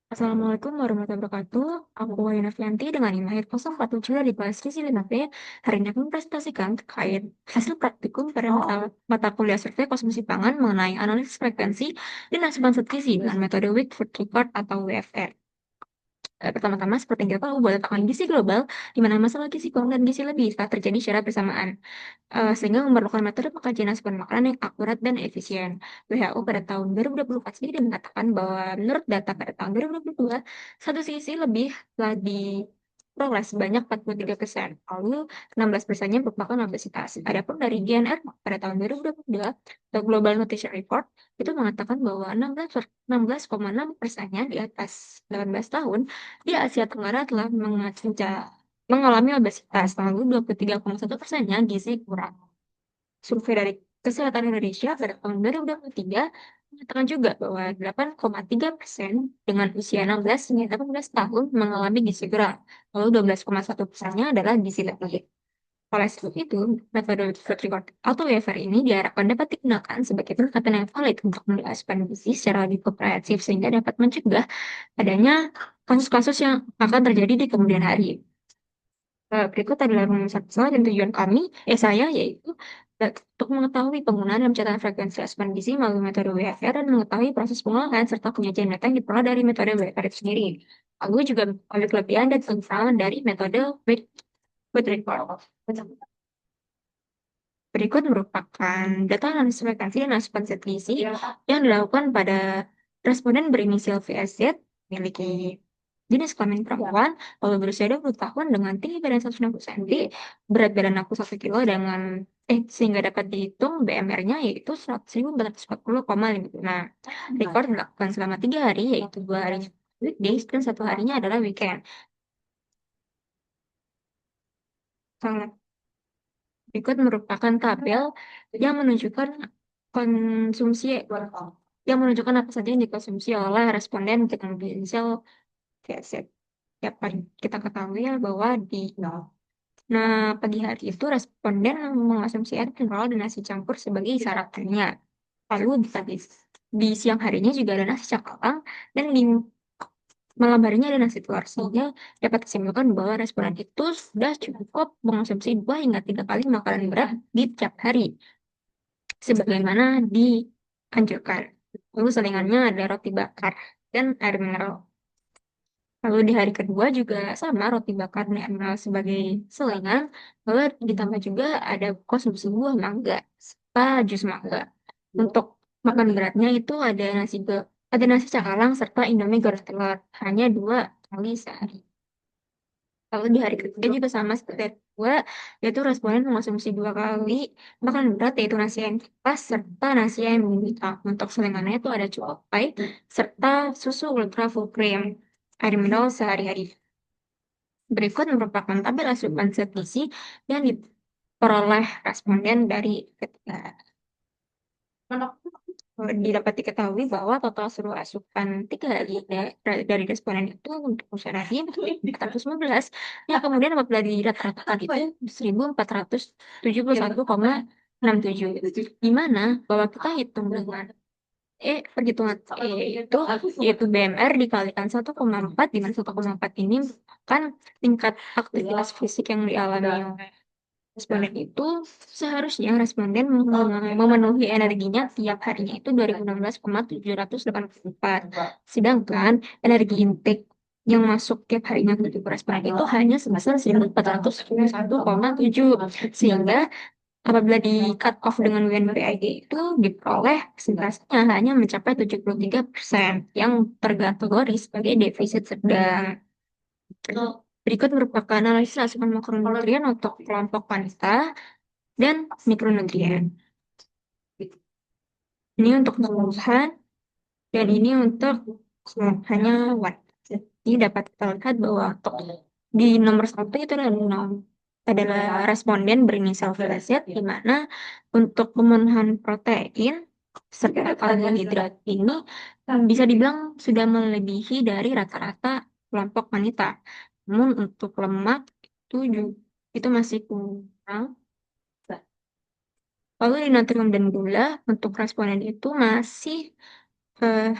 Assalamualaikum warahmatullahi wabarakatuh. Aku Wahyu Novianti dengan IMAHIR 047 dari kelas Gizi 5B. Hari ini aku mempresentasikan terkait hasil praktikum pada mata kuliah survei konsumsi pangan mengenai analisis frekuensi dan asupan zat gizi dengan metode Week Food Record atau WFR. Pertama-tama, seperti yang kita tahu, bahwa letakkan gizi global, di mana masalah gizi kurang dan gizi lebih telah terjadi secara bersamaan, sehingga memerlukan metode pengkajian asupan makanan yang akurat dan efisien. WHO pada tahun 2024 sendiri mengatakan bahwa menurut data pada tahun 2022, satu sisi lebih telah diperoleh sebanyak 43%, lalu 16%-nya merupakan obesitas. Adapun dari GNR pada tahun 2022, atau Global Nutrition Report, itu mengatakan bahwa 16,6%-nya di atas 18 tahun di Asia Tenggara telah mengalami obesitas, lalu 23,1%-nya gizi kurang. Survei dari Kesehatan Indonesia pada tahun 2023 mengatakan juga bahwa 8,3% dengan usia 16 hingga 18 tahun mengalami gizi kurang, lalu 12,1%-nya adalah gizi lebih. Oleh sebab itu, metode food record atau WFR ini diharapkan dapat digunakan sebagai pendekatan yang valid untuk menjelaskan gizi secara lebih komprehensif sehingga dapat mencegah adanya kasus-kasus yang akan terjadi di kemudian hari. Berikut adalah rumusan pesawat dan tujuan saya, yaitu untuk mengetahui penggunaan dan pencatatan frekuensi asupan gizi melalui metode WFR dan mengetahui proses pengolahan serta penyajian data yang diperoleh dari metode WFR itu sendiri. Lalu juga mengetahui kelebihan dan kekurangan dari metode food record. Berikut merupakan data analisis frekuensi dan asupan zat gizi yang dilakukan pada responden berinisial VSZ, memiliki jenis kelamin perempuan, lalu berusia 20 tahun dengan tinggi badan 160 cm, berat badan aku 1 kilo sehingga dapat dihitung BMR-nya yaitu 100.440,5. Record dilakukan selama 3 hari, yaitu 2 harinya weekdays dan 1 harinya adalah weekend. Sangat Berikut merupakan tabel yang menunjukkan konsumsi apa saja yang dikonsumsi oleh responden dengan berinisial VZ. Dapat kita ketahui ya bahwa pagi hari itu responden mengonsumsi air mineral dan nasi campur sebagai sarapannya. Lalu di siang harinya juga ada nasi cakalang dan di malam harinya ada nasi telur, sehingga dapat disimpulkan bahwa responden itu sudah cukup mengonsumsi 2 hingga 3 kali makanan berat di tiap hari, sebagaimana dianjurkan. Lalu selingannya ada roti bakar dan air mineral. Lalu di hari kedua juga sama, roti bakar dan air mineral sebagai selingan. Lalu ditambah juga ada konsumsi buah mangga serta jus mangga. Untuk makan beratnya itu ada nasi cakalang serta indomie goreng telur, hanya 2 kali sehari. Lalu di hari ketiga juga sama seperti hari kedua, yaitu responden mengonsumsi 2 kali makan berat, yaitu nasi ayam pas serta nasi ayam hitam. Untuk selingannya itu ada cukai serta susu ultra full cream, air mineral sehari-hari. Berikut merupakan tabel asupan zat gizi yang diperoleh responden dari ketiga. Dapat diketahui bahwa total seluruh asupan 3 hari dari responden itu untuk usaha harian itu 415, yang kemudian apabila dirata-ratakan itu 1.471,67, di mana bahwa kita hitung dengan perhitungan itu yaitu BMR dikalikan 1,4, dengan 1,4 ini kan tingkat aktivitas fisik yang dialami oleh responden itu seharusnya responden memenuhi energinya tiap harinya itu 2016,784. Sedangkan energi intake yang masuk tiap harinya ke tubuh responden itu hanya sebesar 1.471,7. Sehingga apabila di cut off dengan WNBID itu diperoleh presentasinya hanya mencapai 73%, yang terkategori sebagai defisit sedang. Berikut merupakan analisis asupan makronutrien untuk kelompok wanita dan mikronutrien. Ini untuk keseluruhan dan ini untuk hanya wanita. Jadi dapat kita lihat bahwa untuk di nomor 1 itu adalah responden berinisial VZ, di mana untuk pemenuhan protein serta karbohidrat ini bisa dibilang sudah melebihi dari rata-rata kelompok wanita. Namun untuk lemak itu masih kurang. Lalu di natrium dan gula untuk responden itu masih eh,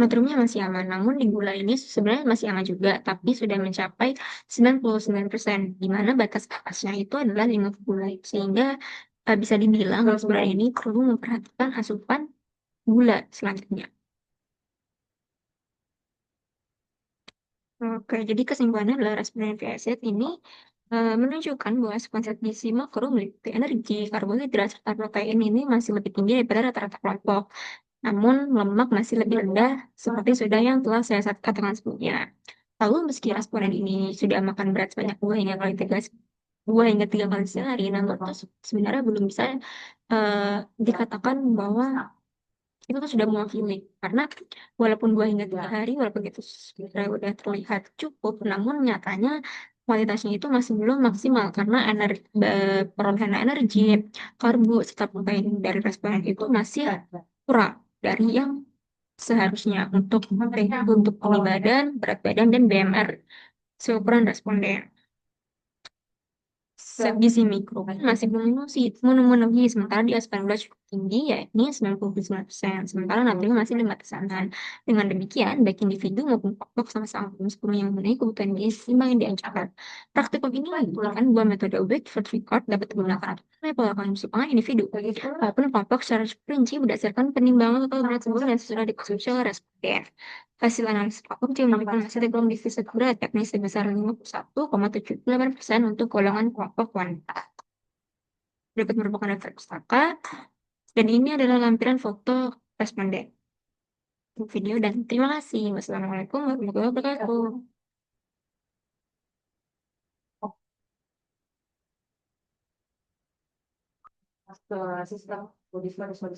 Naturumnya masih aman, namun di gula ini sebenarnya masih aman juga, tapi sudah mencapai 99%, di mana batas atasnya itu adalah 50 gula. Sehingga bisa dibilang sebenarnya ini perlu memperhatikan asupan gula selanjutnya. Oke, jadi kesimpulannya adalah Raspberry Pi acid ini menunjukkan bahwa asupan zat gizi makro meliputi energi, karbohidrat, serta protein ini masih lebih tinggi daripada rata-rata kelompok. Namun lemak masih lebih rendah seperti sudah yang telah saya katakan sebelumnya. Lalu meski responden ini sudah makan berat sebanyak 2 hingga 3 kali sehari, namun itu sebenarnya belum bisa dikatakan bahwa itu tuh sudah mewakili. Karena walaupun 2 hingga 3 hari, walaupun itu sebenarnya udah terlihat cukup, namun nyatanya kualitasnya itu masih belum maksimal karena perolehan energi, karbo, serta protein dari responden itu masih kurang dari yang seharusnya untuk tinggi badan, berat badan, dan BMR seukuran responden. Zat gizi mikro masih belum memenuhi, sementara di asupan gula cukup tinggi, yakni 99%. Sementara natrium masih 5%. Dengan demikian, baik individu maupun kelompok sama-sama yang memenuhi kebutuhan gizi seimbang yang dianjurkan. Praktikum ini menunjukkan bahwa metode weight food record dapat digunakan untuk menilai pola konsumsi pangan individu, maupun kelompok secara rinci berdasarkan penimbangan total berat sebelum dan sesudah dikonsumsi oleh responden. Hasil analisis vakum juga menunjukkan hasil belum divisa berat, yakni sebesar 51,78% untuk golongan kelompok wanita. Berikut merupakan daftar pustaka, dan ini adalah lampiran foto responden. Video dan terima kasih. Wassalamualaikum warahmatullahi wabarakatuh.